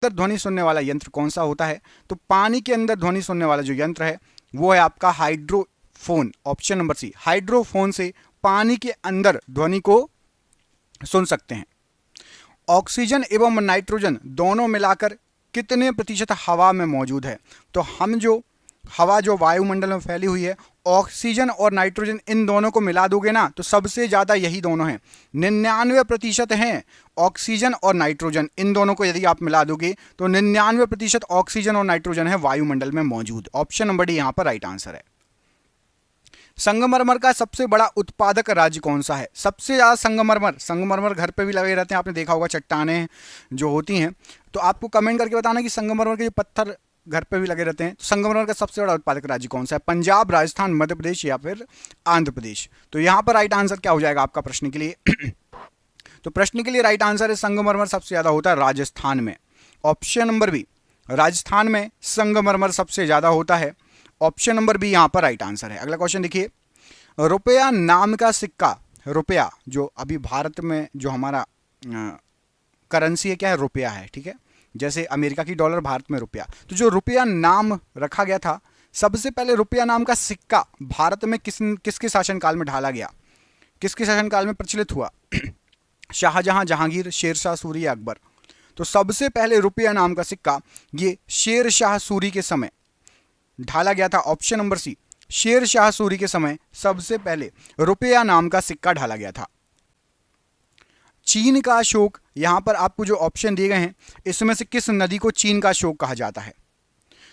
अंदर ध्वनि सुनने वाला यंत्र कौन सा होता है? तो पानी के अंदर ध्वनि सुनने वाला जो यंत्र है वो है आपका hydrophone, option number C. Hydrophone से पानी के अंदर ध्वनि को सुन सकते हैं। ऑक्सीजन एवं नाइट्रोजन दोनों मिलाकर कितने प्रतिशत हवा में मौजूद है? तो हम जो हवा जो वायुमंडल में फैली हुई है, ऑक्सीजन और नाइट्रोजन इन दोनों को मिला दोगे ना तो सबसे ज़्यादा यही दोनों हैं, 99% हैं ऑक्सीजन और नाइट्रोजन। इन दोनों को यदि आप मिला दोगे तो 99% ऑक्सीजन और नाइट्रोजन है वायुमंडल में मौजूद। ऑप्शन नंबर डी यहाँ पर राइट आंसर है। संगमरमर का सबसे बड़ा उत्पादक राज्य कौन सा है? सबसे ज़्यादा संगमरमर घर पे भी लगे रहते हैं, आपने देखा होगा, चट्टानें जो होती हैं। तो आपको कमेंट करके बताना कि संगमरमर के जो पत्थर घर पे भी लगे रहते हैं, तो संगमरमर का सबसे बड़ा उत्पादक राज्य कौन सा है? पंजाब, राजस्थान, मध्य प्रदेश या फिर आंध्र प्रदेश? तो यहाँ पर राइट आंसर क्या हो जाएगा आपका प्रश्न के लिए? तो प्रश्न के लिए राइट आंसर है संगमरमर सबसे ज़्यादा होता है राजस्थान में। ऑप्शन नंबर बी, राजस्थान में संगमरमर सबसे ज़्यादा होता है। ऑप्शन नंबर बी यहाँ पर राइट आंसर है। अगला क्वेश्चन देखिए, रुपया नाम का सिक्का, रुपया जो अभी भारत में जो हमारा करेंसी है, क्या है? रुपया है, ठीक है। जैसे अमेरिका की डॉलर, भारत में रुपया। तो जो रुपया नाम रखा गया था, सबसे पहले रुपया नाम का सिक्का भारत में किसके शासनकाल में ढाला गया? किसके शासनकाल में प्रचलित हुआ? शाहजहां, जहांगीर, शेरशाह सूरी या अकबर? तो सबसे पहले रुपया नाम का सिक्का ये शेरशाह सूरी के समय ढाला गया था। Option number C, Sher Shah के समय सबसे पहले रुपया नाम का सिक्का ढाला गया था। चीन का अशोक, यहां पर आपको जो ऑप्शन दिए गए हैं इसमें से किस नदी को चीन का अशोक कहा जाता है?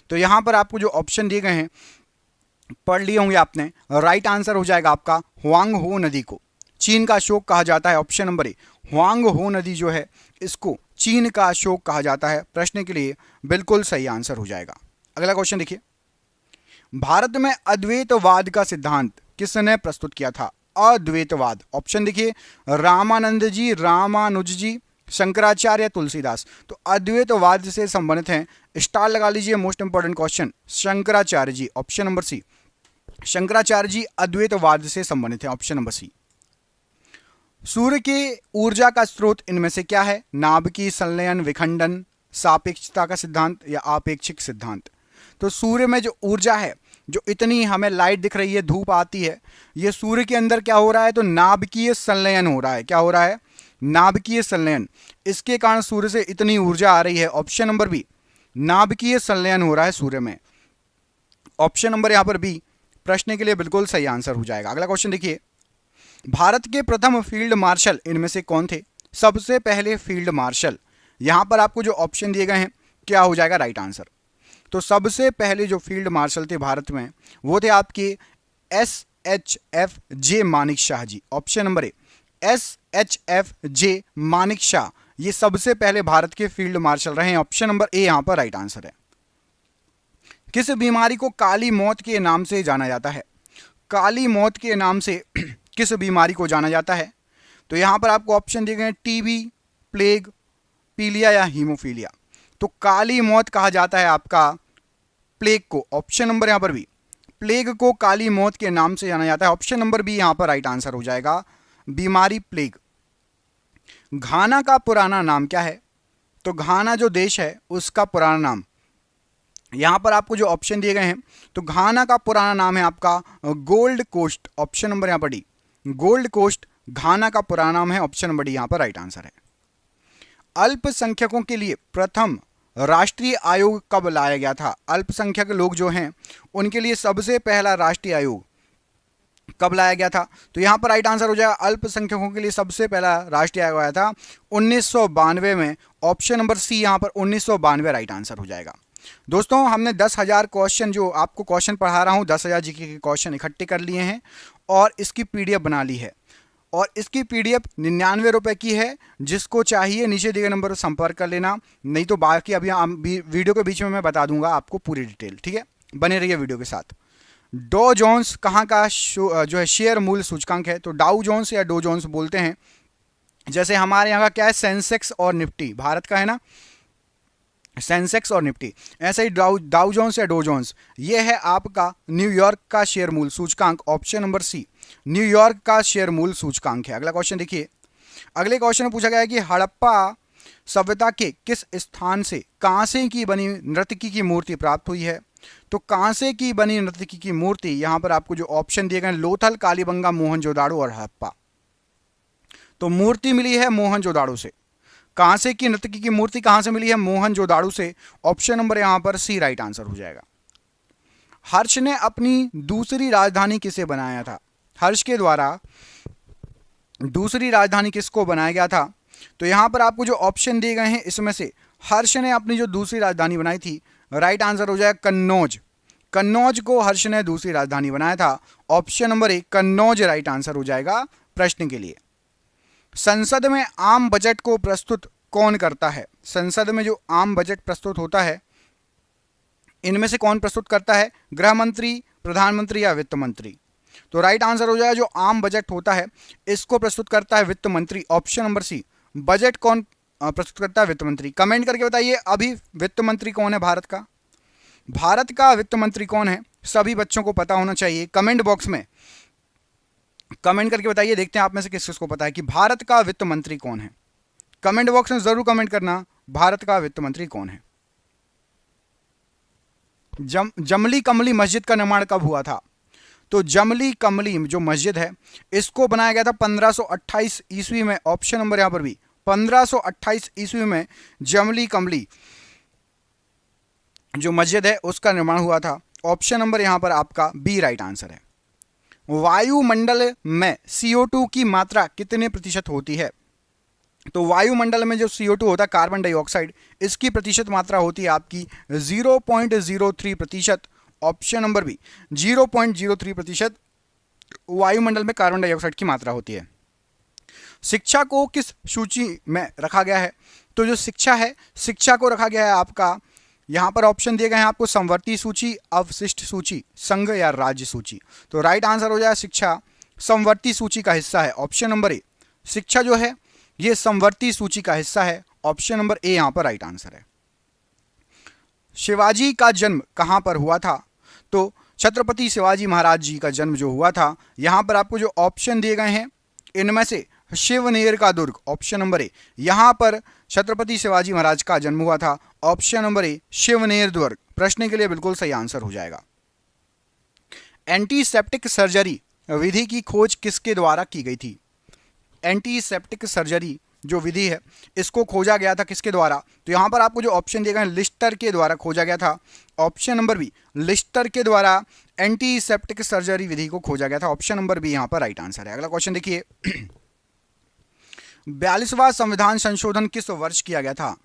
तो यहां पर आपको जो ऑप्शन दिए गए हैं पढ़ लिए होंगे आपने, राइट आंसर हो जाएगा आपका हुआंग हो नदी को चीन का अशोक कहा जाता है। ऑप्शन नंबर ए, हुआंग हो नदी जो है इसको चीन का अशोक कहा जाता है। प्रश्न के लिए बिल्कुल सही आंसर हो जाएगा। अगला क्वेश्चन देखिए, भारत में अद्वैतवाद का सिद्धांत किसने प्रस्तुत किया था? अद्वैतवाद, ऑप्शन देखिए, रामानंद जी, रामानुज जी, शंकराचार्य या तुलसीदास? तो अद्वैतवाद से संबंधित हैं, स्टार लगा लीजिए, most important question, Shankaracharya ji. Option number सी, शंकराचार्य जी अद्वैतवाद से संबंधित हैं। ऑप्शन नंबर सी। सूर्य की ऊर्जा का स्रोत इनमें से क्या है? नाभिकीय, संलयन, विखंडन, सापेक्षता का सिद्धांत या आपेक्षिक सिद्धांत? तो सूर्य में जो ऊर्जा है, जो इतनी हमें लाइट दिख रही है, धूप आती है, ये सूर्य के अंदर क्या हो रहा है? तो नाभिकीय संलयन हो रहा है। क्या हो रहा है? नाभिकीय संलयन। इसके कारण सूर्य से इतनी ऊर्जा आ रही है। ऑप्शन नंबर बी, नाभिकीय संलयन हो रहा है सूर्य में। ऑप्शन नंबर यहां पर बी प्रश्न के लिए बिल्कुल सही आंसर हो जाएगा। अगला क्वेश्चन देखिए, भारत के प्रथम फील्ड मार्शल इनमें से कौन थे? सबसे पहले फील्ड मार्शल, यहां पर आपको जो ऑप्शन दिए गए हैं क्या हो जाएगा राइट आंसर? तो सबसे पहले जो फील्ड मार्शल थे भारत में वो थे आपके SHF J Manik Shah ji. Option number A, SHF J Manik Shah, ये सबसे पहले भारत के फील्ड मार्शल रहे हैं। ऑप्शन नंबर ए यहां पर राइट आंसर है। किस बीमारी को काली मौत के नाम से जाना जाता है? काली मौत के नाम से किस बीमारी को जाना जाता है? तो यहां पर आपको ऑप्शन दिए गए हैं, टीबी, प्लेग, पीलिया या हीमोफीलिया? तो काली मौत कहा जाता है आपका प्लेग को। ऑप्शन नंबर यहां पर बी, प्लेग को काली मौत के नाम से जाना जाता है। ऑप्शन नंबर बी यहां पर राइट आंसर हो जाएगा, बीमारी प्लेग। घाना का पुराना नाम क्या है? तो घाना जो देश है उसका पुराना नाम, यहां पर आपको जो ऑप्शन दिए गए हैं, तो घाना का पुराना नाम है आपका गोल्ड कोस्ट। ऑप्शन नंबर यहां पर डी, गोल्ड कोस्ट घाना का पुराना नाम है। ऑप्शन नंबर डी यहां पर राइट आंसर है। अल्पसंख्यकों के लिए प्रथम राष्ट्रीय आयोग कब लाया गया था? अल्पसंख्यक लोग जो हैं उनके लिए सबसे पहला राष्ट्रीय आयोग कब लाया गया था? तो यहां पर राइट आंसर हो जाएगा, अल्पसंख्यकों के लिए सबसे पहला राष्ट्रीय आयोग आया था 1992 में। ऑप्शन नंबर सी यहां पर 1992 राइट आंसर हो जाएगा। दोस्तों हमने 10,000 क्वेश्चन, जो आपको क्वेश्चन पढ़ा रहा हूं, 10,000 जीके के क्वेश्चन इकट्ठे कर लिए हैं और इसकी PDF बना ली है। और इसकी PDF 99 रुपये की है। जिसको चाहिए नीचे दिए गए नंबर पर संपर्क कर लेना, नहीं तो बाकी अभी वीडियो के बीच में मैं बता दूंगा आपको पूरी डिटेल। ठीक है, बने रहिए वीडियो के साथ। डॉ जोन्स कहाँ का जो है शेयर मूल्य सूचकांक है? तो डाउ जोन्स या डो जोन्स बोलते हैं। जैसे हमारे यहाँ का क्या है, सेंसेक्स और निफ्टी, भारत का है ना सेंसेक्स और निफ्टी, ऐसे ही डाउ जोन्स या डो जोन्स, ये है आपका न्यूयॉर्क का शेयर मूल्य सूचकांक। ऑप्शन नंबर सी, न्यूयॉर्क का शेयर मूल्य सूचकांक है। अगला क्वेश्चन देखिए, अगले क्वेश्चन में पूछा गया है कि हड़प्पा सभ्यता के किस स्थान से कांसे की बनी नर्तकी की मूर्ति प्राप्त हुई है? तो कांसे की बनी नर्तकी की मूर्ति, यहां पर आपको जो ऑप्शन दिए गए हैं, लोथल, कालीबंगा, मोहनजोदाड़ो और हड़प्पा। तो मूर्ति मिली है मोहनजोदाड़ो से। कांसे की नर्तकी की मूर्ति कहां से मिली है? मोहनजोदाड़ो से। ऑप्शन नंबर यहां पर सी राइट आंसर हो जाएगा। हर्ष ने अपनी दूसरी राजधानी किसे बनाया था? हर्ष के द्वारा दूसरी राजधानी किसको बनाया गया था? तो यहां पर आपको जो ऑप्शन दिए गए हैं इसमें से हर्ष ने अपनी जो दूसरी राजधानी बनाई थी, राइट आंसर हो जाएगा कन्नौज। कन्नौज को हर्ष ने दूसरी राजधानी बनाया था। ऑप्शन नंबर ए कन्नौज राइट आंसर हो जाएगा प्रश्न के लिए। संसद में आम बजट को प्रस्तुत कौन करता है? संसद में जो आम बजट प्रस्तुत होता है, इनमें से कौन प्रस्तुत करता है? गृह मंत्री, प्रधानमंत्री या वित्त मंत्री? तो राइट आंसर हो जाएगा जो आम बजट होता है इसको प्रस्तुत करता है वित्त मंत्री। ऑप्शन नंबर सी। बजट कौन प्रस्तुत करता है? वित्त मंत्री। कमेंट करके बताइए अभी वित्त मंत्री कौन है भारत का? भारत का वित्त मंत्री कौन है? सभी बच्चों को पता होना चाहिए। कमेंट बॉक्स में कमेंट करके बताइए, देखते हैं आप में से किस किसको पता है कि भारत का वित्त मंत्री कौन है। कमेंट बॉक्स में जरूर कमेंट करना, भारत का वित्त मंत्री कौन है। जमली कमली मस्जिद का निर्माण कब हुआ था? तो जमली कमली जो मस्जिद है इसको बनाया गया था 1528 ईस्वी में। ऑप्शन नंबर यहां पर भी 1528 ईस्वी में जमली कमली जो मस्जिद है उसका निर्माण हुआ था। ऑप्शन नंबर यहां पर आपका बी राइट आंसर है। वायुमंडल में CO2 की मात्रा कितने प्रतिशत होती है? तो वायुमंडल में जो CO2 होता है, कार्बन डाइऑक्साइड, इसकी प्रतिशत मात्रा होती है आपकी 0.03%। ऑप्शन नंबर बी 0.03% वायुमंडल में कार्बन डाइऑक्साइड की मात्रा होती है। शिक्षा को किस सूची में रखा गया है? तो जो शिक्षा है, शिक्षा को रखा गया है आपका, यहां पर ऑप्शन दिए गए हैं आपको, समवर्ती सूची, अवशिष्ट सूची, संघ या राज्य सूची। तो राइट आंसर हो जाए शिक्षा समवर्ती सूची का हिस्सा है। ऑप्शन नंबर ए। शिक्षा जो है ये समवर्ती सूची का हिस्सा है। ऑप्शन नंबर ए यहां पर राइट आंसर है। शिवाजी का जन्म कहां पर हुआ था? तो छत्रपति शिवाजी महाराज जी का जन्म जो हुआ था, यहां पर आपको जो ऑप्शन दिए गए हैं इनमें से शिवनेर का दुर्ग, ऑप्शन नंबर ए, यहां पर छत्रपति शिवाजी महाराज का जन्म हुआ था। ऑप्शन नंबर ए शिवनेर दुर्ग प्रश्न के लिए बिल्कुल सही आंसर हो जाएगा। एंटीसेप्टिक सर्जरी विधि की खोज किसके द्वारा की गई थी? एंटीसेप्टिक सर्जरी जो विधि है इसको खोजा गया था किसके द्वारा? तो यहां पर आपको जो ऑप्शन दिए गए हैं लिस्टर के द्वारा खोजा गया था। ऑप्शन नंबर बी लिस्टर के द्वारा एंटीसेप्टिक सर्जरी विधि को खोजा गया था। ऑप्शन नंबर बी यहां पर राइट आंसर है। अगला क्वेश्चन देखिए 42वां संविधान संशोधन किस वर्ष किया गया था?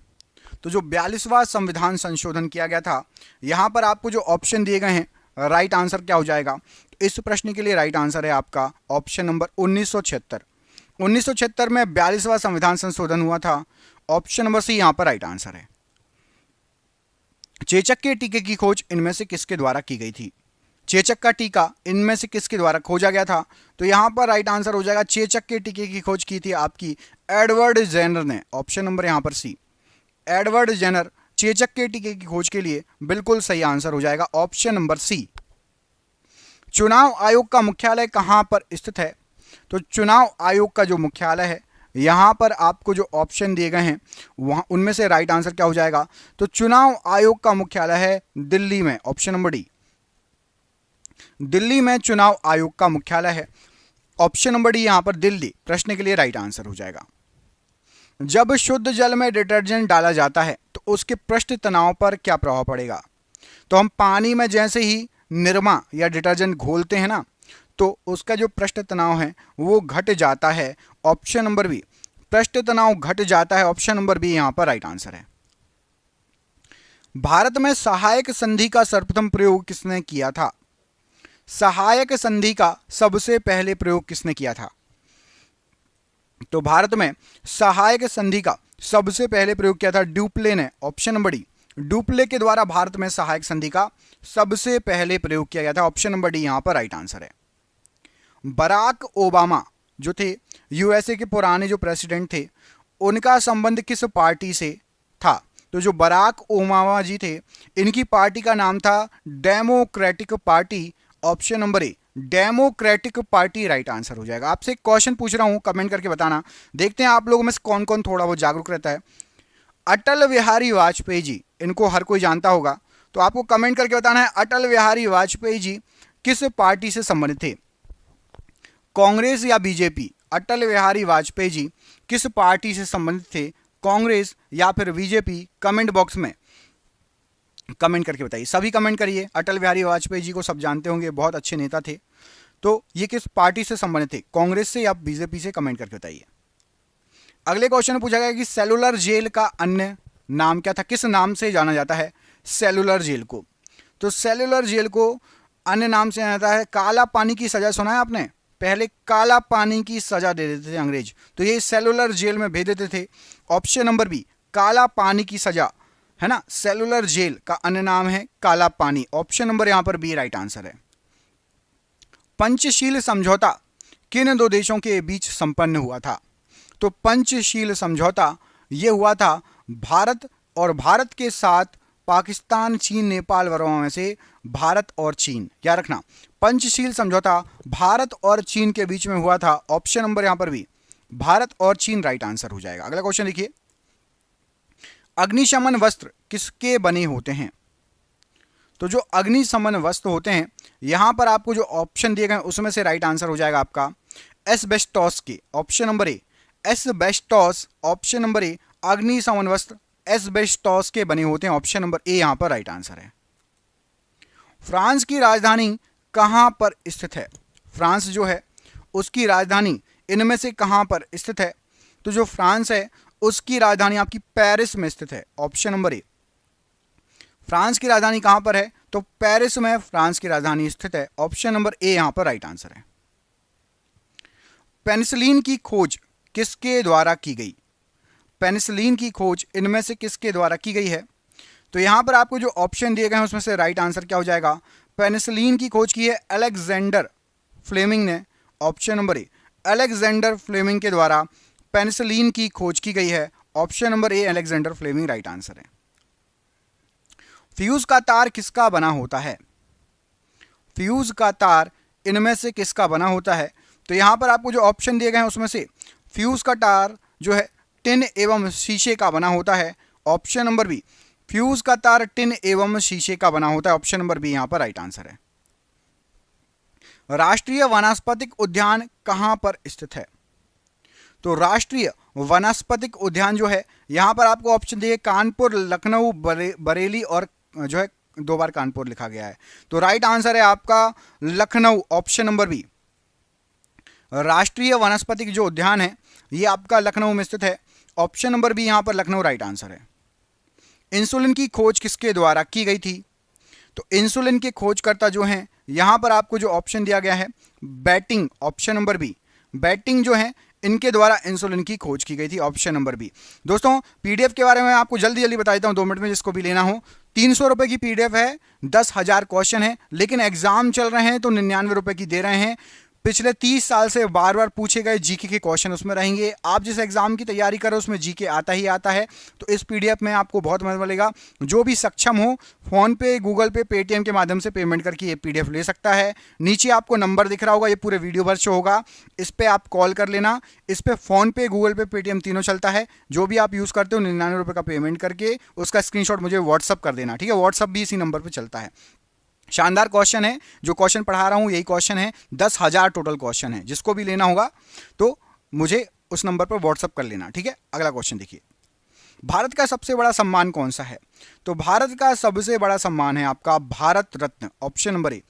तो जो 42वां संविधान संशोधन किया गया था, यहां पर आपको जो ऑप्शन दिए गए हैं राइट आंसर क्या हो जाएगा? इस प्रश्न के लिए राइट आंसर है आपका ऑप्शन नंबर 1976। 1976 में 42वां संविधान संशोधन हुआ था। ऑप्शन नंबर सी यहां पर राइट आंसर है। चेचक के टीके की खोज इनमें से किसके द्वारा की गई थी? चेचक का टीका इनमें से किसके द्वारा खोजा गया था? तो यहां पर राइट आंसर हो जाएगा चेचक के टीके की खोज की थी आपकी एडवर्ड जेनर ने। ऑप्शन नंबर यहां पर सी, एडवर्ड जेनर चेचक के टीके की खोज के लिए बिल्कुल सही आंसर हो जाएगा। Option number C. चुनाव आयोग का मुख्यालय कहां पर स्थित है? तो चुनाव आयोग का जो मुख्यालय है, यहां पर आपको जो ऑप्शन दिए गए हैं वहां उनमें से राइट आंसर क्या हो जाएगा? तो चुनाव आयोग का मुख्यालय है दिल्ली में। ऑप्शन नंबर डी, दिल्ली में चुनाव आयोग का मुख्यालय है। ऑप्शन नंबर डी यहां पर दिल्ली प्रश्न के लिए राइट आंसर हो जाएगा। जब शुद्ध जल में डिटर्जेंट डाला जाता है तो उसके पृष्ठ तनाव पर क्या प्रभाव पड़ेगा? तो हम पानी में जैसे ही निरमा या डिटर्जेंट घोलते हैं ना, तो उसका जो पृष्ठ तनाव है वो घट जाता है। ऑप्शन नंबर बी, पृष्ठ तनाव घट जाता है। ऑप्शन नंबर बी यहां पर राइट आंसर है। भारत में सहायक संधि का सर्वप्रथम प्रयोग किसने किया था? सहायक संधि का सबसे पहले प्रयोग किसने किया था? तो भारत में सहायक संधि का सबसे पहले प्रयोग किया था ड्यूप्ले ने। ऑप्शन नंबर डी, ड्यूप्ले के द्वारा भारत में सहायक संधि का सबसे पहले प्रयोग किया गया था। ऑप्शन नंबर डी यहां पर राइट आंसर है। बराक ओबामा जो थे, यूएसए के पुराने जो प्रेसिडेंट थे, उनका संबंध किस पार्टी से था? तो जो बराक ओबामा जी थे, इनकी पार्टी का नाम था डेमोक्रेटिक पार्टी। ऑप्शन नंबर ए, डेमोक्रेटिक पार्टी राइट आंसर हो जाएगा। आपसे एक क्वेश्चन पूछ रहा हूं, कमेंट करके बताना, देखते हैं आप लोगों में से कौन कौन थोड़ा बहुत जागरूक रहता है। अटल बिहारी वाजपेयी जी, इनको हर कोई जानता होगा, तो आपको कमेंट करके बताना है अटल बिहारी वाजपेयी जी किस पार्टी से संबंधित थे, कांग्रेस या बीजेपी। अटल बिहारी वाजपेयी जी किस पार्टी से संबंधित थे, कांग्रेस या फिर बीजेपी? कमेंट बॉक्स में कमेंट करके बताइए, सभी कमेंट करिए। अटल बिहारी वाजपेयी जी को सब जानते होंगे, बहुत अच्छे नेता थे। तो ये किस पार्टी से संबंधित थे, कांग्रेस से या बीजेपी से? कमेंट करके बताइए। अगले क्वेश्चन में पूछा गया कि सेलुलर जेल का अन्य नाम क्या था, किस नाम से जाना जाता है सेलुलर जेल को? तो सेलुलर जेल को अन्य नाम से जाना जाता है काला पानी की सजा। सुना है आपने, पहले काला पानी की सजा दे देते थे अंग्रेज, तो ये सेलुलर जेल में भेज देते थे। ऑप्शन नंबर बी, काला पानी की सजा, है ना। सेलुलर जेल का अन्य नाम है काला पानी। ऑप्शन नंबर यहां पर बी राइट आंसर है। पंचशील समझौता किन दो देशों के बीच संपन्न हुआ था? तो पंचशील समझौता यह हुआ था भारत और भारत के साथ पाकिस्तान, चीन, नेपाल, बर्मा में से भारत और चीन। क्या रखना, पंचशील समझौता भारत और चीन के बीच में हुआ था। ऑप्शन नंबर यहां पर भी भारत और चीन राइट आंसर हो जाएगा। अगला क्वेश्चन देखिए, अग्निशमन वस्त्र किसके बने होते हैं? तो जो अग्निशमन वस्त्र होते हैं, यहां पर आपको जो ऑप्शन दिए गए उसमें से राइट आंसर हो जाएगा आपका एस्बेस्टॉस के। ऑप्शन नंबर ए एस्बेस्टॉस, ऑप्शन नंबर ए अग्निशमन वस्त्र एस्बेस्टॉस के बने होते हैं। ऑप्शन नंबर ए यहां पर राइट आंसर है। फ्रांस की राजधानी कहां पर स्थित है? फ्रांस जो है उसकी राजधानी इनमें से कहां पर स्थित है? तो जो फ्रांस है उसकी राजधानी आपकी पेरिस में स्थित है। ऑप्शन नंबर ए, फ्रांस की राजधानी कहां पर है? तो पेरिस में फ्रांस की राजधानी स्थित है। ऑप्शन नंबर ए यहां पर राइट आंसर है। पेनिसिलिन की खोज किसके द्वारा की गई? पेनिसिलिन की खोज इनमें से किसके द्वारा की गई है? तो यहां पर आपको जो ऑप्शन दिए गए हैं उसमें से राइट आंसर क्या हो जाएगा? पेनिसिलिन की खोज की है अलेक्जेंडर फ्लेमिंग ने। Option number A, Alexander Fleming के द्वारा पेनिसिलिन की खोज की गई है। Option number A Alexander Fleming right answer है। फ्यूज का तार किसका बना होता है? फ्यूज का तार इनमें से किसका बना होता है? तो यहां पर आपको जो ऑप्शन दिए गए हैं उसमें से फ्यूज का तार जो है टिन एवं शीशे का बना होता है। ऑप्शन नंबर बी, फ्यूज का तार टिन एवं शीशे का बना होता है। ऑप्शन नंबर बी यहां पर राइट आंसर है। राष्ट्रीय वनस्पतिक उद्यान कहां पर स्थित है? तो राष्ट्रीय वनस्पतिक उद्यान जो है, यहां पर आपको ऑप्शन दिए कानपुर, लखनऊ, बरेली और जो है 2 बार कानपुर लिखा गया है। तो राइट आंसर है आपका लखनऊ। ऑप्शन नंबर बी, राष्ट्रीय वनस्पतिक जो उद्यान है ये आपका लखनऊ में स्थित है। ऑप्शन नंबर बी यहां पर लखनऊ राइट आंसर है। इंसुलिन की खोज किसके द्वारा की गई थी? तो इंसुलिन के खोजकर्ता जो हैं, यहां पर आपको जो ऑप्शन दिया गया है batting. Option number B, batting जो है इनके द्वारा इंसुलिन की खोज की गई थी। Option number B. दोस्तों पीडीएफ के बारे में आपको जल्दी जल्दी बता देता हूं 2 मिनट में, जिसको भी लेना हो। 300 रुपए की पीडीएफ है, 10,000 क्वेश्चन है, लेकिन एग्जाम चल रहे हैं तो 99 रुपए की दे रहे हैं। पिछले 30 साल से बार बार पूछे गए जीके के क्वेश्चन उसमें रहेंगे। आप जिस एग्जाम की तैयारी करो उसमें जीके आता ही आता है, तो इस पीडीएफ में आपको बहुत मदद मिलेगा। जो भी सक्षम हो फोन पे, गूगल पे, पेटीएम के माध्यम से पेमेंट करके ये पीडीएफ ले सकता है। नीचे आपको नंबर दिख रहा होगा, ये पूरे वीडियो भर शो होगा, इस पर आप कॉल कर लेना। इस पर फोन पे, गूगल पे, पेटीएम तीनों चलता है। जो भी आप यूज़ करते हो 99 रुपये का पेमेंट करके उसका स्क्रीनशॉट मुझे व्हाट्सअप कर देना, ठीक है। व्हाट्सअप भी इसी नंबर पर चलता है। शानदार क्वेश्चन है, जो क्वेश्चन पढ़ा रहा हूं यही क्वेश्चन है। 10,000 टोटल क्वेश्चन है, जिसको भी लेना होगा तो मुझे उस नंबर पर व्हाट्सअप कर लेना, ठीक है। अगला क्वेश्चन देखिए, भारत का सबसे बड़ा सम्मान कौन सा है? तो भारत का सबसे बड़ा सम्मान है आपका भारत रत्न। ऑप्शन नंबर ए,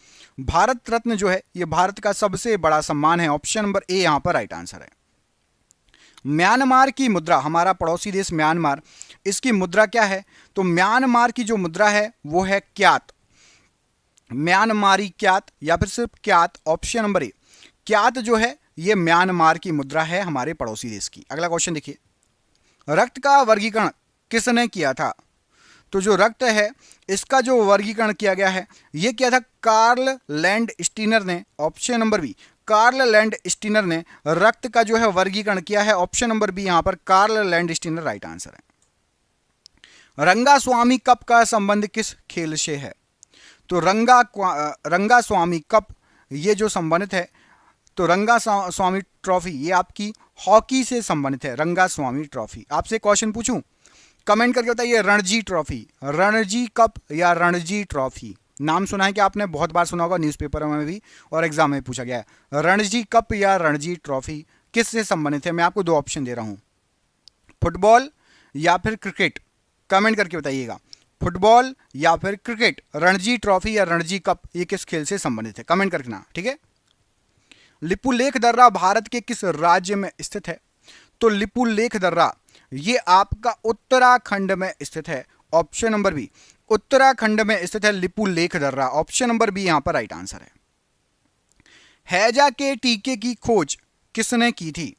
भारत रत्न जो है ये भारत का सबसे बड़ा सम्मान है। ऑप्शन नंबर ए यहां पर राइट आंसर है। म्यांमार की मुद्रा, हमारा पड़ोसी देश म्यांमार, इसकी मुद्रा क्या है? तो म्यांमार की जो मुद्रा है वो है क्यात, म्यांमारी क्यात या फिर सिर्फ क्यात। ऑप्शन नंबर ए, क्यात जो है ये म्यांमार की मुद्रा है हमारे पड़ोसी देश की। अगला क्वेश्चन देखिए, रक्त का वर्गीकरण किसने किया था? तो जो रक्त है इसका जो वर्गीकरण किया गया है ये किया था कार्ल लैंड स्टीनर ने। Option number B, Karl Landsteiner ने रक्त का जो है वर्गीकरण किया है। ऑप्शन नंबर बी यहां पर Karl Landsteiner right answer है। रंगास्वामी कप का संबंध किस खेल से है? तो रंगास्वामी कप ये जो संबंधित है, तो रंगास्वामी ट्रॉफी ये आपकी हॉकी से संबंधित है। रंगास्वामी ट्रॉफी, आपसे क्वेश्चन पूछूं, कमेंट करके बताइए रणजी ट्रॉफी, रणजी कप या रणजी ट्रॉफी। नाम सुना है कि आपने, बहुत बार सुना होगा, न्यूज़पेपर में भी और एग्जाम में पूछा गया है। रणजी कप या रणजी ट्रॉफी किससे संबंधित है? मैं आपको दो ऑप्शन दे रहा हूं, फुटबॉल या फिर क्रिकेट। कमेंट करके बताइएगा फुटबॉल या फिर क्रिकेट, रणजी ट्रॉफी या रणजी कप ये किस खेल से संबंधित है? कमेंट करना, ठीक है। लिपुलेख दर्रा भारत के किस राज्य में स्थित है? तो लिपुलेख दर्रा ये आपका उत्तराखंड में स्थित है। ऑप्शन नंबर बी, उत्तराखंड में स्थित है लिपुलेख दर्रा। ऑप्शन नंबर बी यहां पर राइट आंसर है। हैजा के टीके की खोज किसने की थी?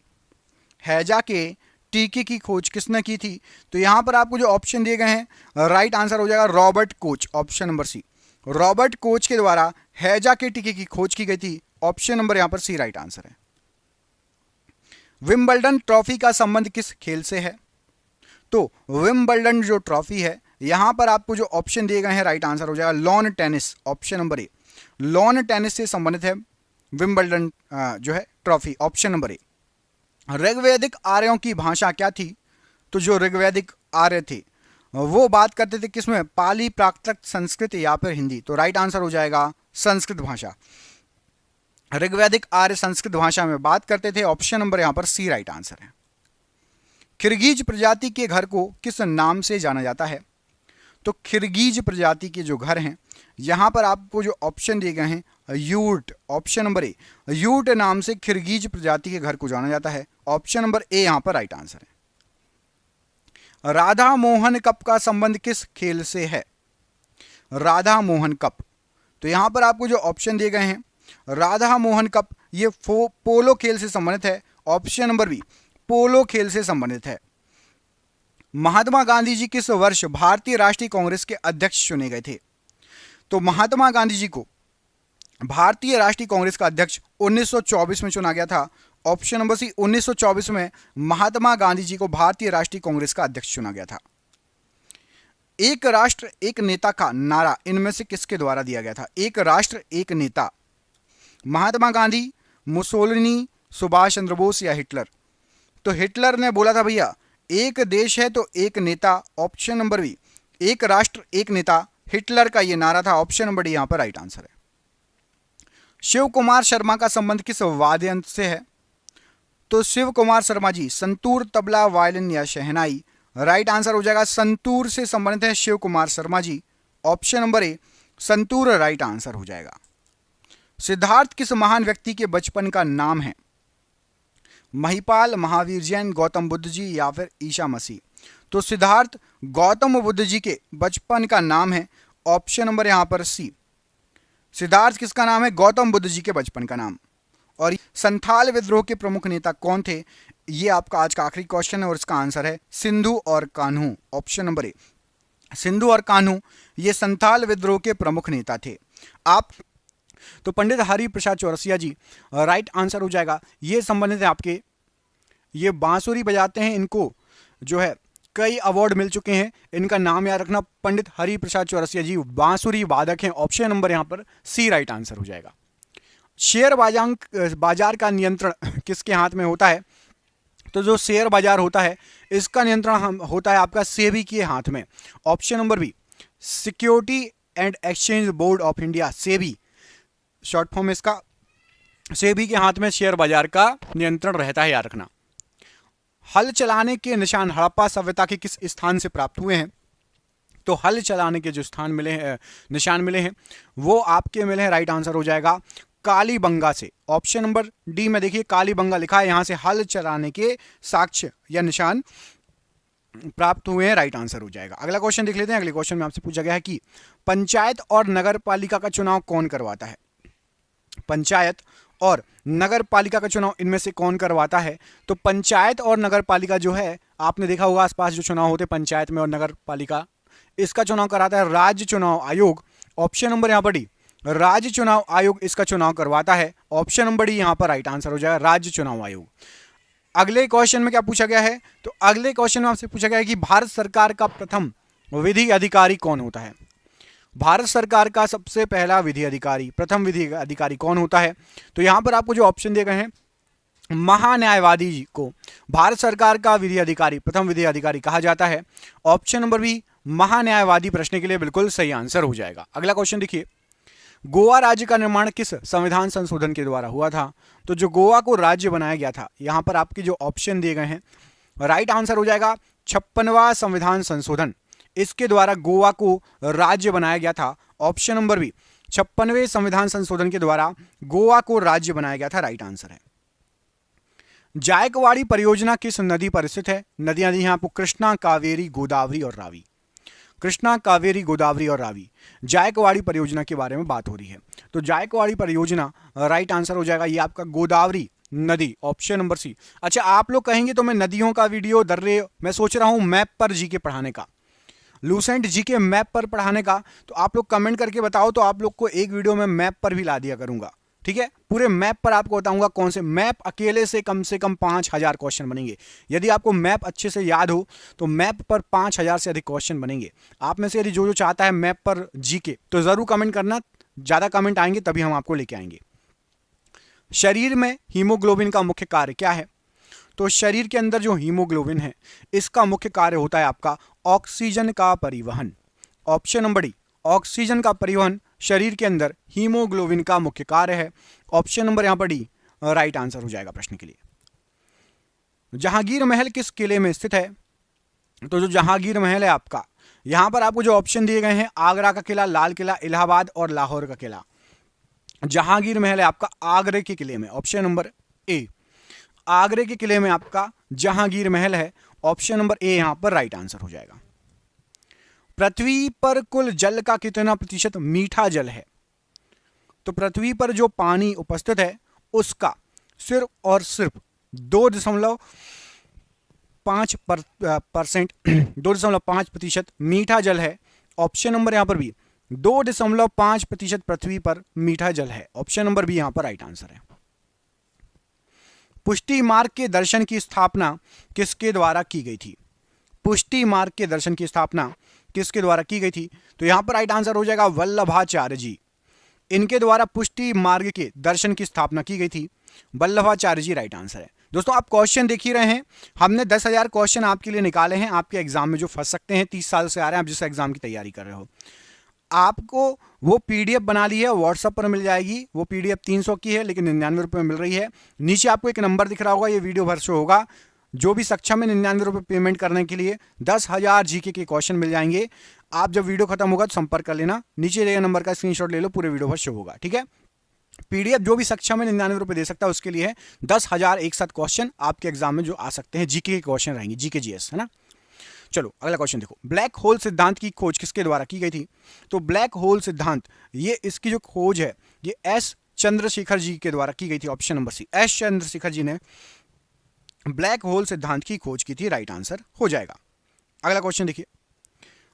हैजा के टीके की खोज किसने की थी? तो यहां पर आपको जो ऑप्शन दिए गए हैं राइट आंसर हो जाएगा Robert Koch. Option number C, Robert Koch के द्वारा हैजा के टीके की खोज की गई थी। ऑप्शन नंबर यहां पर सी राइट आंसर है। विंबलडन ट्रॉफी का संबंध किस खेल से है? तो विंबलडन जो ट्रॉफी है यहां पर आपको जो ऑप्शन दिए गए हैं राइट आंसर हो जाएगा lawn tennis. Option number a, lawn tennis से संबंधित है विंबलडन जो है ट्रॉफी। Option number a. ऋग्वैदिक आर्यों की भाषा क्या थी? तो जो ऋग्वैदिक आर्य थे वो बात करते थे किसमें? पाली, प्राकृत, संस्कृत या फिर हिंदी। तो राइट आंसर हो जाएगा संस्कृत भाषा। ऋग्वैदिक आर्य संस्कृत भाषा में बात करते थे। ऑप्शन नंबर यहां पर सी राइट आंसर है। खिरगीज प्रजाति के घर को किस नाम से जाना जाता है? तो खिरगीज प्रजाति के जो घर हैं यहां पर आपको जो ऑप्शन दिए गए हैं यूर्ट। ऑप्शन नंबर ए, यूर्ट नाम से खिरगीज प्रजाति के घर को जाना जाता है। ऑप्शन नंबर ए यहां पर राइट आंसर है। राधा मोहन कप का संबंध किस खेल से है? राधा मोहन कप, तो यहां पर आपको जो ऑप्शन दिए गए हैं राधा मोहन कप ये पोलो खेल से संबंधित है। ऑप्शन नंबर बी, पोलो खेल से संबंधित है। महात्मा गांधी जी किस वर्ष भारतीय राष्ट्रीय कांग्रेस के अध्यक्ष चुने गए थे? तो महात्मा गांधी जी को भारतीय राष्ट्रीय कांग्रेस का अध्यक्ष 1924 में चुना गया था। ऑप्शन नंबर सी, 1924 में महात्मा गांधी जी को भारतीय राष्ट्रीय कांग्रेस का अध्यक्ष चुना गया था। एक राष्ट्र एक नेता का नारा इनमें से किसके द्वारा दिया गया था? एक राष्ट्र एक नेता, महात्मा गांधी, मुसोलिनी, सुभाष चंद्र बोस या हिटलर? तो हिटलर ने बोला था भैया एक देश है तो एक नेता। ऑप्शन नंबर बी, एक राष्ट्र एक नेता, हिटलर का यह नारा था। ऑप्शन नंबर डी यहां पर राइट आंसर है। शिव कुमार शर्मा का संबंध किस वाद्य यंत्र से है? तो शिव कुमार शर्मा जी संतूर, तबला, वायलिन या शहनाई? राइट आंसर हो जाएगा संतूर से संबंधित है Shiv Kumar Sharma ji. Option number a santoor right answer हो जाएगा। सिद्धार्थ किस महान व्यक्ति के बचपन का नाम है? महिपाल, महावीर जैन, गौतम बुद्ध जी या फिर ईसा मसीह? तो सिद्धार्थ गौतम बुद्ध जी के बचपन का नाम है। ऑप्शन नंबर यहां पर सी, सिद्धार्थ किसका नाम है? गौतम बुद्ध जी के बचपन का नाम। और संथाल विद्रोह के प्रमुख नेता कौन थे? ये आपका आज का आखिरी क्वेश्चन है और इसका आंसर है सिंधु और कान्हू। ऑप्शन नंबर ए, सिंधु और कान्हू ये संथाल विद्रोह के प्रमुख नेता थे। आप तो पंडित हरि प्रसाद चौरसिया जी राइट आंसर हो जाएगा। ये संबंधित है आपके, ये बांसुरी बजाते हैं, इनको जो है कई अवार्ड मिल चुके हैं। इनका नाम याद रखना, पंडित हरि प्रसाद चौरसिया जी बांसुरी वादक हैं। ऑप्शन नंबर यहां पर सी राइट आंसर हो जाएगा। शेयर बाजार का नियंत्रण किसके हाथ में होता है? तो जो शेयर बाजार होता है इसका नियंत्रण होता है आपका सेबी के हाथ में। Option number B, security and exchange board of India, SEBI short form इसका, सेबी के हाथ में शेयर बाजार का नियंत्रण रहता है, याद रखना। हल चलाने के निशान हड़प्पा सभ्यता के किस स्थान से प्राप्त हुए हैं? तो हल चलाने के जो स्थान मिले हैं, निशान मिले हैं, वो आपके मिले हैं। राइट आंसर हो जाएगा कालीबंगा से। ऑप्शन नंबर डी में देखिए कालीबंगा लिखा है, यहां से हल चलाने के साक्ष्य या निशान प्राप्त हुए हैं। राइट आंसर हो जाएगा। अगला क्वेश्चन देख लेते हैं। अगले क्वेश्चन में आपसे पूछा गया है कि पंचायत और नगर पालिका का चुनाव कौन करवाता है? पंचायत और नगर पालिका का चुनाव इनमें से कौन करवाता है? तो पंचायत और नगर पालिका जो है, आपने देखा होगा आसपास जो चुनाव होते हैं पंचायत में और नगर पालिका, इसका चुनाव कराता है राज्य चुनाव आयोग। ऑप्शन नंबर यहां पर डी, राज्य चुनाव आयोग इसका चुनाव करवाता है। ऑप्शन नंबर डी यहां पर राइट आंसर हो जाएगा, राज्य चुनाव आयोग। अगले क्वेश्चन में क्या पूछा गया है? तो अगले क्वेश्चन में आपसे पूछा गया है कि भारत सरकार का प्रथम विधि अधिकारी कौन होता है? भारत सरकार का सबसे पहला विधि अधिकारी, प्रथम विधि अधिकारी कौन होता है? तो यहां पर आपको जो ऑप्शन दिए गए हैं महान्यायवादी जी को भारत सरकार का विधि अधिकारी, प्रथम विधि अधिकारी कहा जाता है। ऑप्शन नंबर बी महान्यायवादी प्रश्न के लिए बिल्कुल सही आंसर हो जाएगा। अगला क्वेश्चन देखिए, गोवा राज्य का निर्माण किस संविधान संशोधन के द्वारा हुआ था? तो जो गोवा को राज्य बनाया गया था, यहां पर आपके जो ऑप्शन दिए गए हैं, राइट आंसर हो जाएगा 56वां संविधान संशोधन। इसके द्वारा गोवा को राज्य बनाया गया था। ऑप्शन नंबर बी 56वें संविधान संशोधन के द्वारा गोवा को राज्य बनाया गया था, राइट आंसर है। जायकवाड़ी परियोजना किस नदी पर स्थित है? नदियां दी हैं आपको कृष्णा, कावेरी, गोदावरी और रावी। कृष्णा, कावेरी, गोदावरी और रावी, जायकवाड़ी परियोजना के बारे में बात हो रही है। तो जायकवाड़ी परियोजना राइट आंसर हो जाएगा ये आपका गोदावरी नदी, ऑप्शन नंबर सी। अच्छा, आप लोग कहेंगे तो मैं नदियों का वीडियो दर्रे मैं सोच रहा हूं मैप पर जीके पढ़ाने का, लूसेंट जीके मैप पर पढ़ाने का, तो आप लोग कमेंट करके बताओ, तो आप लोग को एक वीडियो में मैप पर भी ला दिया करूंगा। ठीक है, पूरे मैप पर आपको बताऊंगा कौन से मैप अकेले से कम 5000 क्वेश्चन बनेंगे। यदि आपको मैप अच्छे से याद हो तो मैप पर 5000 से अधिक क्वेश्चन बनेंगे। आप में से यदि जो चाहता है मैप पर जीके तो जरूर कमेंट करना, ज्यादा कमेंट आएंगे तभी हम आपको लेके आएंगे। शरीर में हीमोग्लोबिन का मुख्य कार्य क्या है? तो शरीर के अंदर जो हीमोग्लोबिन है इसका मुख्य कार्य होता है आपका ऑक्सीजन का परिवहन। ऑप्शन नंबर डी, ऑक्सीजन का परिवहन शरीर के अंदर हीमोग्लोबिन का मुख्य कार्य है। ऑप्शन नंबर यहां पर डी राइट आंसर हो जाएगा प्रश्न के लिए। जहांगीर महल किस किले में स्थित है? तो जो जहांगीर महल है आपका, यहां पर आपको जो ऑप्शन दिए गए हैं, आगरा का किला, लाल किला, इलाहाबाद और लाहौर का किला। जहांगीर महल है आपका आगरे के किले में, ऑप्शन नंबर ए, आगरे के किले में आपका जहांगीर महल है। ऑप्शन नंबर ए यहां पर राइट आंसर हो जाएगा। पृथ्वी पर कुल जल का कितना प्रतिशत मीठा जल है? तो पृथ्वी पर जो पानी उपस्थित है उसका सिर्फ और सिर्फ 2.5% मीठा जल है। ऑप्शन नंबर यहां पर भी 2.5% पृथ्वी पर मीठा जल है। ऑप्शन नंबर बी यहां पर राइट आंसर है। पुष्टि मार्ग के दर्शन की स्थापना किसके द्वारा की गई थी? पुष्टि मार्ग के दर्शन की स्थापना किसके द्वारा की गई थी? तो यहां पर राइट आंसर हो जाएगा वल्लभाचार्य जी। इनके द्वारा पुष्टि मार्ग के दर्शन की स्थापना की गई थी, वल्लभाचार्य जी राइट आंसर है। दोस्तों आप क्वेश्चन देख ही रहे हैं, हमने 10,000 क्वेश्चन आपके लिए निकाले हैं, आपके एग्जाम में जो फंस सकते हैं। 30 साल से आ रहे हैं आप जिस एग्जाम की तैयारी कर रहे हो, आपको वो पीडीएफ बना ली है, व्हाट्सएप पर मिल जाएगी। वो पीडीएफ 300 की है लेकिन 99 रुपये में मिल रही है। नीचे आपको एक नंबर दिख रहा होगा, ये वीडियो भर शो होगा। जो भी सक्षम है 99 रुपये पेमेंट करने के लिए 10,000 जीके के क्वेश्चन मिल जाएंगे। आप जब वीडियो खत्म होगा तो संपर्क कर लेना, नीचे दिए नंबर का स्क्रीनशॉट ले लो, पूरे वीडियो भर शो होगा। ठीक है, पीडीएफ जो भी सक्षम है 99 रुपये दे सकता है, उसके लिए है 10,000 एक साथ क्वेश्चन आपके एग्जाम में जो आ सकते हैं, जीके के क्वेश्चन रहेंगे, जीके जीएस, है ना। चलो अगला क्वेश्चन देखो, ब्लैक होल सिद्धांत की खोज किसके द्वारा की गई थी? तो ब्लैक होल सिद्धांत, ये इसकी जो खोज है ये एस चंद्रशेखर जी के द्वारा की गई थी। Option number c, S Chandrasekhar ji ने ब्लैक होल सिद्धांत की खोज की थी, राइट आंसर हो जाएगा। अगला क्वेश्चन देखिए,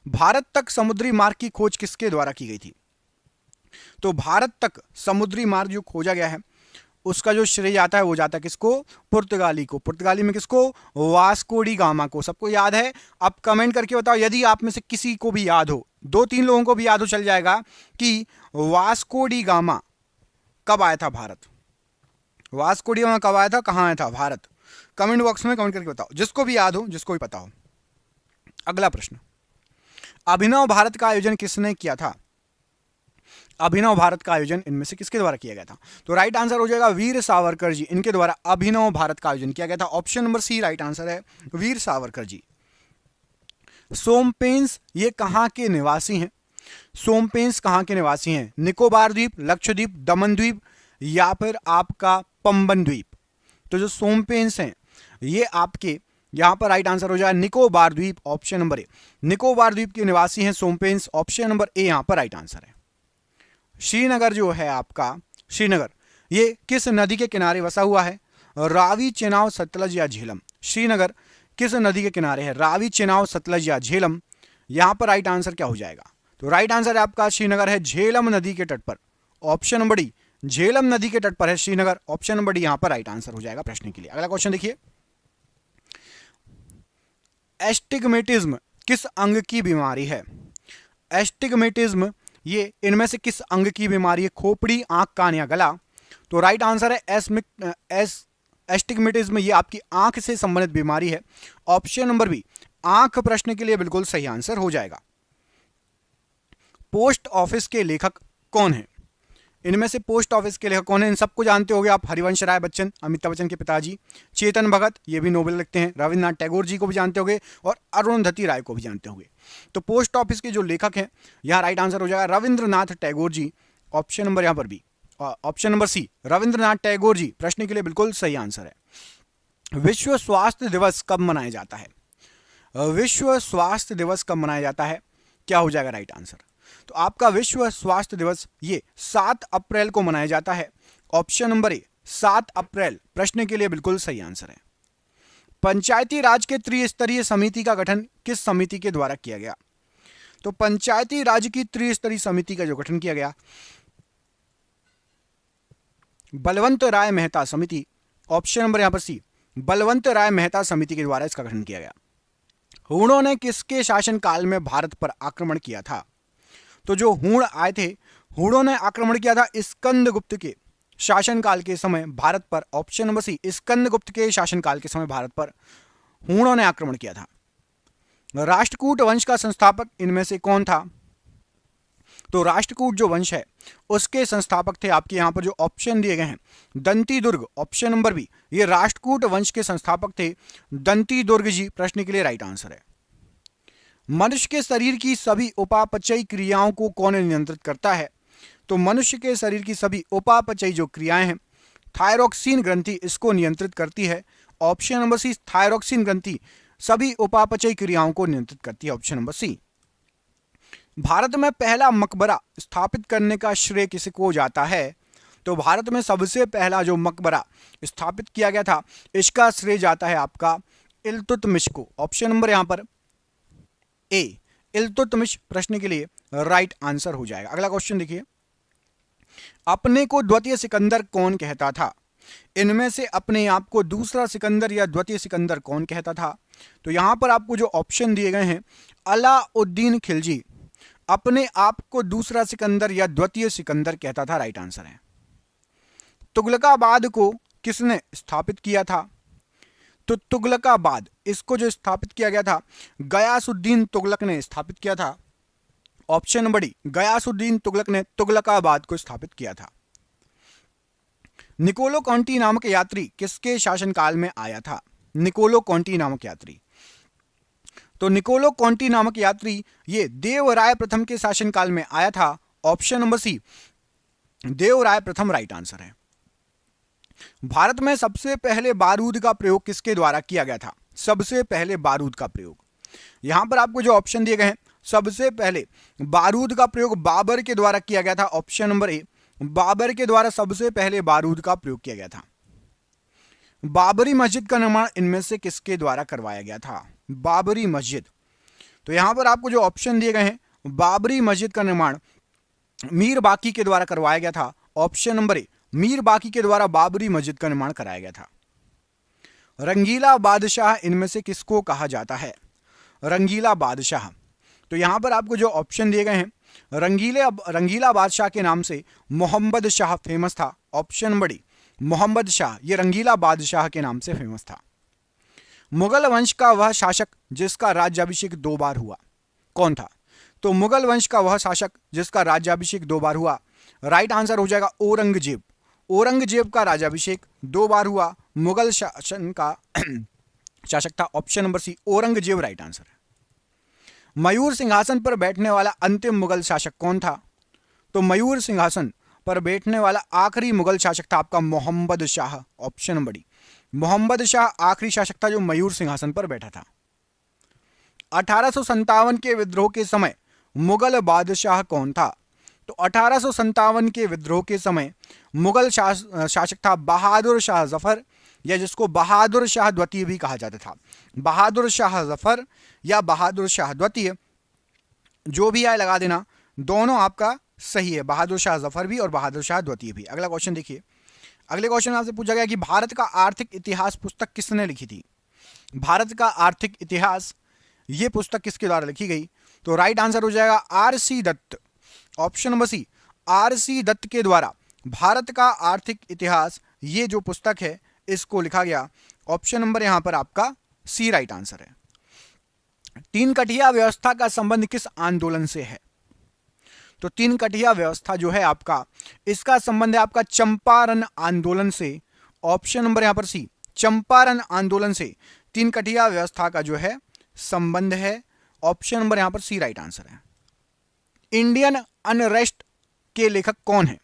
भारत तक समुद्री मार्ग की खोज किसके द्वारा की गई थी? तो भारत तक समुद्री मार्ग जो खोजा गया है उसका जो श्रेय आता है वो जाता है किसको? पुर्तगाली को। पुर्तगाली में किसको? वास्को डी गामा को। सबको याद है? आप कमेंट करके बताओ, यदि आप में से किसी को भी याद हो, 2-3 लोगों को भी याद हो, चल जाएगा कि वास्को डी गामा कब आया था भारत। वास्को डी गामा कब आया था, कहां आया था भारत? कमेंट बॉक्स में कमेंट करके बताओ, जिसको भी याद हो, जिसको भी पता हो। अगला प्रश्न, अभिनव भारत का आयोजन किसने किया था? अभिनव भारत का आयोजन इनमें से किसके द्वारा किया गया था? तो राइट आंसर हो जाएगा वीर सावरकर जी, इनके द्वारा अभिनव भारत का आयोजन किया गया था। Option number C right answer है, वीर सावरकर जी। सोमपेंस ये कहां के निवासी हैं? सोमपेंस कहां के निवासी हैं? निकोबार द्वीप, लक्षद्वीप, दमन द्वीप या फिर आपका पंबन द्वीप? तो जो सोमपेंस हैं ये आपके यहां पर राइट आंसर हो जाएगा निकोबार द्वीप, ऑप्शन नंबर ए। निकोबार द्वीप के निवासी हैं सोमपेंस, ऑप्शन नंबर ए यहां पर राइट आंसर है। श्रीनगर जो है आपका, श्रीनगर ये किस नदी के किनारे बसा हुआ है? रावी, चेनाब, सतलज या झेलम? श्रीनगर किस नदी के किनारे है? रावी, चेनाब, सतलज या झेलम? यहां पर राइट आंसर क्या हो जाएगा? तो राइट आंसर है आपका श्रीनगर है झेलम नदी के तट पर। ऑप्शन नंबर डी, झेलम नदी के तट पर है श्रीनगर। ऑप्शन नंबर डी यहां पर राइट आंसर हो जाएगा प्रश्न के लिए। अगला क्वेश्चन देखिए, एस्टिग्मेटिज्म किस अंग की बीमारी है? एस्टिग्मेटिज्म ये इनमें से किस अंग की बीमारी है? खोपड़ी, आंख, कान या गला? तो राइट आंसर है एस्टिग्मेटिज्म ये आपकी आंख से संबंधित बीमारी है। ऑप्शन नंबर बी आंख प्रश्न के लिए बिल्कुल सही आंसर हो जाएगा। पोस्ट ऑफिस के लेखक कौन है? इनमें से पोस्ट ऑफिस के लेखक कौन है? इन सबको जानते होंगे आप, हरिवंश राय बच्चन, अमिताभ बच्चन के पिताजी, चेतन भगत, ये भी नोबेल लिखते हैं, रविन्द्रनाथ टैगोर जी को भी जानते होंगे और अरुंधति राय को भी जानते होंगे। तो पोस्ट ऑफिस के जो लेखक हैं, यहाँ राइट आंसर हो जाएगा रविंद्रनाथ टैगोर जी। ऑप्शन नंबर यहाँ पर भी, option number c Rabindranath Tagore ji प्रश्न के लिए बिल्कुल सही आंसर है। विश्व स्वास्थ्य दिवस कब मनाया जाता है? विश्व स्वास्थ्य दिवस कब मनाया जाता है? क्या हो जाएगा राइट आंसर? तो आपका विश्व स्वास्थ्य दिवस ये 7 अप्रैल को मनाया जाता है। ऑप्शन नंबर ए 7 अप्रैल प्रश्न के लिए बिल्कुल सही आंसर है। पंचायती राज के त्रिस्तरीय समिति का गठन किस समिति के द्वारा किया गया? तो पंचायती राज की त्रिस्तरीय समिति का जो गठन किया गया, बलवंत राय मेहता समिति, ऑप्शन नंबर यहां पर सी बलवंत राय मेहता समिति के द्वारा इसका गठन किया गया। हूणों ने किसके शासनकाल में भारत पर आक्रमण किया था? तो जो हूण आए थे, हूणों ने आक्रमण किया था स्कंदगुप्त के शासनकाल के समय भारत पर। ऑप्शन नंबर सी स्कंदगुप्त के शासनकाल के समय भारत पर हूणों ने आक्रमण किया था। राष्ट्रकूट वंश का संस्थापक इनमें से कौन था? तो राष्ट्रकूट जो वंश है उसके संस्थापक थे आपके यहां पर जो ऑप्शन दिए गए हैं, दंती दुर्ग, ऑप्शन नंबर बी, ये राष्ट्रकूट वंश के संस्थापक थे दंती दुर्ग जी। प्रश्न के लिए राइट आंसर है। मनुष्य के शरीर की सभी उपापचयी क्रियाओं को कौन नियंत्रित करता है? तो मनुष्य के शरीर की सभी उपापचयी जो क्रियाएं हैं, थायरोक्सिन ग्रंथि इसको नियंत्रित करती है। ऑप्शन नंबर सी थायरोक्सिन ग्रंथि सभी उपापचयी क्रियाओं को नियंत्रित करती है। ऑप्शन नंबर सी। भारत में पहला मकबरा स्थापित करने का श्रेय किसको जाता है? तो भारत में सबसे पहला जो मकबरा स्थापित किया गया था इसका श्रेय जाता है आपका इल्तुतमिश को। ऑप्शन नंबर यहां पर ए इल्तुतमिश प्रश्न के लिए राइट आंसर हो जाएगा। अगला क्वेश्चन देखिए, अपने को द्वितीय सिकंदर कौन कहता था? इनमें से अपने आप को दूसरा सिकंदर या द्वितीय सिकंदर कौन कहता था? तो यहां पर आपको जो ऑप्शन दिए गए हैं, अलाउद्दीन खिलजी अपने आप को दूसरा सिकंदर या द्वितीय सिकंदर कहता था, राइट आंसर है। तुगलकाबाद को किसने स्थापित किया था? तो तुगलकाबाद इसको जो स्थापित किया गया था गयासुद्दीन तुगलक ने स्थापित किया था। Option number D Ghiyasuddin Tughlaq ने तुगलकाबाद को स्थापित किया था। निकोलो कॉन्टी नामक यात्री किसके शासनकाल में आया था? निकोलो कॉन्टी नामक यात्री, तो निकोलो कॉन्टी नामक यात्री ये देवराय प्रथम के शासनकाल में आया था। ऑप्शन नंबर सी देवराय प्रथम राइट आंसर है। भारत में सबसे पहले बारूद का प्रयोग किसके द्वारा किया गया था? सबसे पहले बारूद का प्रयोग, यहां पर आपको जो ऑप्शन दिए गए हैं, सबसे पहले बारूद का प्रयोग बाबर के द्वारा किया गया था। ऑप्शन नंबर ए बाबर के द्वारा सबसे पहले बारूद का प्रयोग किया गया था। बाबरी मस्जिद का निर्माण इनमें से किसके द्वारा करवाया गया था? बाबरी मस्जिद, तो यहां पर आपको जो ऑप्शन दिए गए हैं, बाबरी मस्जिद का निर्माण मीर बाकी के द्वारा करवाया गया था। ऑप्शन नंबर ए मीर बाकी के द्वारा बाबरी मस्जिद का निर्माण कराया गया था। रंगीला बादशाह इनमें से किसको कहा जाता है? रंगीला बादशाह, तो यहां पर आपको जो ऑप्शन दिए गए हैं, रंगीला बादशाह के नाम से मोहम्मद शाह फेमस था। Option number D Mohammad Shah ये रंगीला बादशाह के नाम से फेमस था। मुगल वंश का वह शासक जिसका राज्याभिषेक 2 बार हुआ कौन था? तो मुगल वंश का वह शासक जिसका राज्याभिषेक 2 बार हुआ, राइट आंसर हो जाएगा औरंगजेब। औरंगजेब का राज्याभिषेक 2 बार हुआ, मुगल शासन का शासक था। Option number C Aurangzeb right answer है। मयूर सिंहासन पर बैठने वाला अंतिम मुगल शासक कौन था? तो मयूर सिंहासन पर बैठने वाला आखिरी मुगल शासक था आपका Mohammad Shah. Option number D Mohammad Shah आखिरी शासक था जो मयूर सिंहासन पर बैठा था। 1857 के विद्रोह के समय मुगल बादशाह कौन था? तो 1857 के विद्रोह के समय मुगल शासक था बहादुर शाह जफर, या जिसको बहादुर शाह द्वितीय भी कहा जाता था। बहादुर शाह जफर या बहादुर शाह द्वितीय, जो भी आए लगा देना, दोनों आपका सही है, बहादुर शाह जफर भी और बहादुर शाह द्वितीय भी। अगला क्वेश्चन देखिए, अगले क्वेश्चन में आपसे पूछा गया कि भारत का आर्थिक इतिहास पुस्तक किसने लिखी थी? भारत का आर्थिक इतिहास ये पुस्तक किसके द्वारा लिखी गई? तो राइट आंसर हो जाएगा R C. Dutt. Option number C R C. Dutt के द्वारा भारत का आर्थिक इतिहास ये जो पुस्तक है इसको लिखा गया ऑप्शन नंबर यहां पर आपका सी राइट आंसर है। तीन कटिया व्यवस्था का संबंध किस आंदोलन से है? तो तीन कटिया व्यवस्था जो है आपका, इसका संबंध है आपका चंपारण आंदोलन से। ऑप्शन नंबर यहां पर सी, चंपारण आंदोलन से तीन कटिया व्यवस्था का जो है संबंध है। ऑप्शन नंबर यहां पर सी राइट आंसर है। इंडियन अनरेस्ट के लेखक कौन है?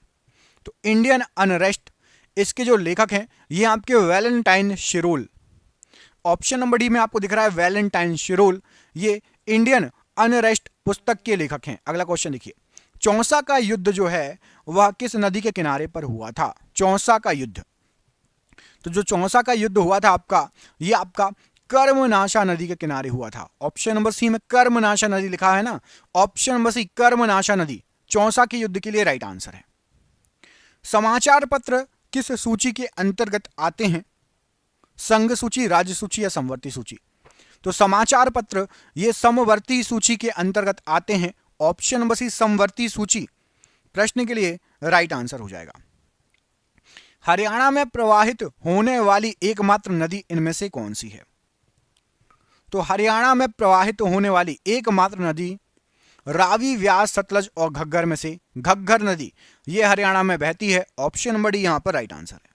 तो इंडियन अनरेस्ट, इसके जो लेखक हैं ये आपके Valentine Shirol. Option number D में आपको दिख रहा है वैलेंटाइन शिरोल, ये इंडियन अनरेस्ट पुस्तक के लेखक हैं। अगला क्वेश्चन देखिए, चौसा का युद्ध जो है वह किस नदी के किनारे पर हुआ था? चौसा का युद्ध, तो जो चौसा का युद्ध हुआ था आपका, ये आपका कर्मनाशा नदी के किनारे हुआ था। ऑप्शन नंबर सी में कर्मनाशा नदी लिखा है ना, ऑप्शन नंबर सी कर्मनाशा नदी चौसा के युद्ध के लिए राइट आंसर है। समाचार पत्र किस सूची के अंतर्गत आते हैं? संघ सूची, राज्य सूची या समवर्ती सूची? तो समाचार पत्र ये समवर्ती सूची के अंतर्गत आते हैं। ऑप्शन नंबर सी समवर्ती सूची प्रश्न के लिए राइट आंसर हो जाएगा। हरियाणा में प्रवाहित होने वाली एकमात्र नदी इनमें से कौन सी है? तो हरियाणा में प्रवाहित होने वाली एकमात्र नदी रावी, व्यास, सतलज और घग्गर में से घग्गर नदी ये हरियाणा में बहती है। ऑप्शन नंबर डी यहां पर राइट आंसर है।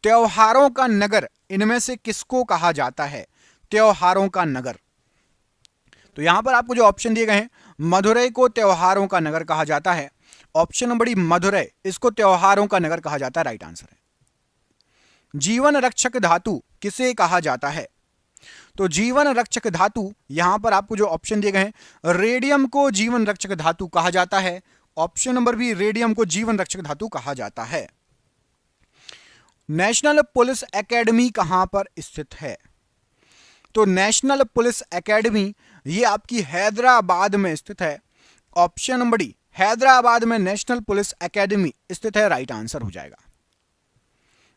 त्योहारों का नगर इनमें से किसको कहा जाता है? त्योहारों का नगर, तो यहां पर आपको जो ऑप्शन दिए गए हैं, मदुरई को त्योहारों का नगर कहा जाता है। ऑप्शन नंबर डी मदुरई, इसको त्योहारों का नगर कहा जाता है, राइट आंसर है। जीवन रक्षक धातु किसे कहा जाता है? तो जीवन रक्षक धातु, यहां पर आपको जो ऑप्शन दिए गए हैं, रेडियम को जीवन रक्षक धातु कहा जाता है। ऑप्शन नंबर बी, रेडियम को जीवन रक्षक धातु कहा जाता है। नेशनल पुलिस एकेडमी कहां पर स्थित है? तो नेशनल पुलिस एकेडमी ये आपकी हैदराबाद में स्थित है। ऑप्शन नंबर डी, हैदराबाद में नेशनल पुलिस एकेडमी स्थित है, राइट आंसर हो जाएगा।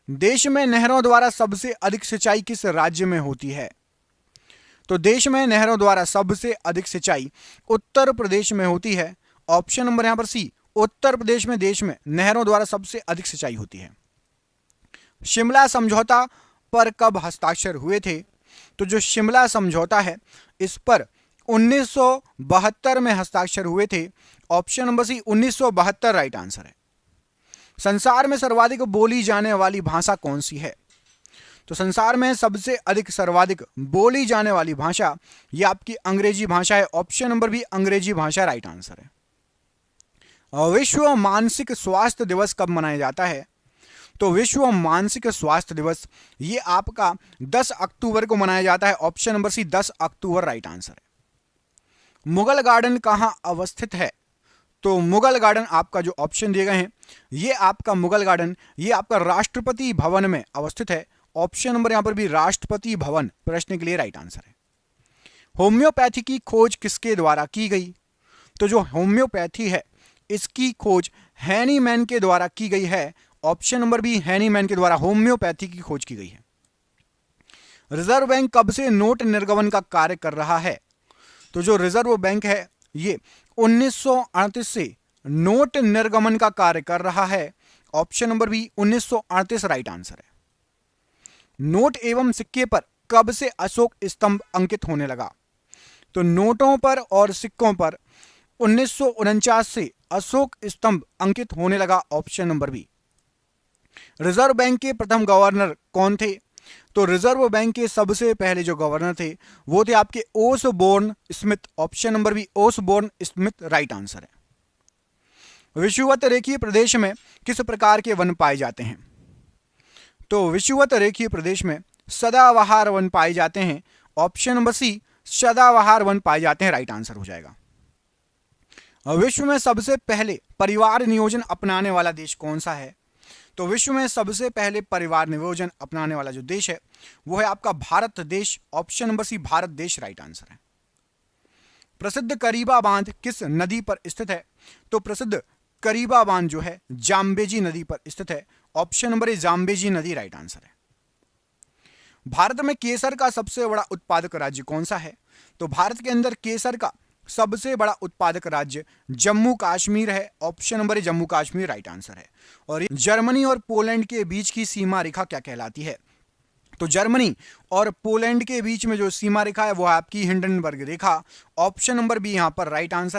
देश में नहरों द्वारा सबसे अधिक सिंचाई किस राज्य में होती है? तो देश में नहरों द्वारा सबसे अधिक सिंचाई उत्तर प्रदेश में होती है। ऑप्शन नंबर यहां पर सी, उत्तर प्रदेश में देश में नहरों द्वारा सबसे अधिक सिंचाई होती है। शिमला समझौता पर कब हस्ताक्षर हुए थे? तो जो शिमला समझौता है इस पर 1972 में हस्ताक्षर हुए थे। Option number C 1972 right answer है। संसार में सर्वाधिक बोली जाने वाली भाषा कौन सी है? तो संसार में सबसे अधिक सर्वाधिक बोली जाने वाली भाषा ये आपकी अंग्रेजी भाषा है। ऑप्शन नंबर बी अंग्रेजी भाषा राइट आंसर है। विश्व मानसिक स्वास्थ्य दिवस कब मनाया जाता है? तो विश्व मानसिक स्वास्थ्य दिवस ये आपका 10 अक्टूबर को मनाया जाता है। ऑप्शन नंबर सी 10 अक्टूबर राइट आंसर है। मुगल गार्डन कहां अवस्थित है? तो मुगल गार्डन आपका जो ऑप्शन दिए गए हैं ये आपका मुगल गार्डन ये आपका राष्ट्रपति भवन में अवस्थित है। ऑप्शन नंबर यहां पर भी राष्ट्रपति भवन प्रश्न के लिए राइट आंसर है। होम्योपैथी की खोज किसके द्वारा की गई? तो जो होम्योपैथी है इसकी खोज हैनीमैन के द्वारा की गई है। ऑप्शन नंबर बी हैनीमैन के द्वारा होम्योपैथी की खोज की गई है। रिजर्व बैंक कब से नोट निर्गमन का कार्य कर रहा है? तो जो रिजर्व बैंक है ये 1938 से नोट निर्गमन का कार्य कर रहा है। Option number B 1938 right answer है। नोट एवं सिक्के पर कब से अशोक स्तंभ अंकित होने लगा? तो नोटों पर और सिक्कों पर 1949 से अशोक स्तंभ अंकित होने लगा। Option number B. Reserve bank के प्रथम गवर्नर कौन थे? तो रिजर्व बैंक के सबसे पहले जो गवर्नर थे वो थे आपके Osborne Smith. Option number B Osborne Smith right answer है। विषुवत रेखीय प्रदेश में किस प्रकार के वन पाए जाते हैं? तो विषुवत रेखीय प्रदेश में सदाबहार वन पाए जाते हैं। ऑप्शन नंबर सी सदाबहार वन पाए जाते हैं, राइट आंसर हो जाएगा। विश्व में सबसे पहले परिवार नियोजन अपनाने वाला देश कौन सा है? तो विश्व में सबसे पहले परिवार नियोजन अपनाने वाला जो देश है वो है आपका भारत देश। ऑप्शन नंबर सी भारत देश राइट आंसर है। प्रसिद्ध करीबा बांध किस नदी पर स्थित है? तो प्रसिद्ध करीबा बांध जो है जाम्बेजी नदी पर स्थित है। ऑप्शन नंबर ए जाम्बेजी नदी राइट आंसर है। भारत में केसर का सबसे बड़ा उत्पादक राज्य कौन सा है? तो भारत के अंदर केसर का सबसे बड़ा उत्पादक राज्य जम्मू कश्मीर है। ऑप्शन नंबर ए जम्मू कश्मीर राइट आंसर है। और जर्मनी और पोलैंड के बीच की सीमा रेखा क्या कहलाती है? तो जर्मनी और पोलैंड के बीच में जो सीमा रेखा है वो है आपकी हिंडनबर्ग रेखा। ऑप्शन नंबर बी यहां पर राइट आंसर।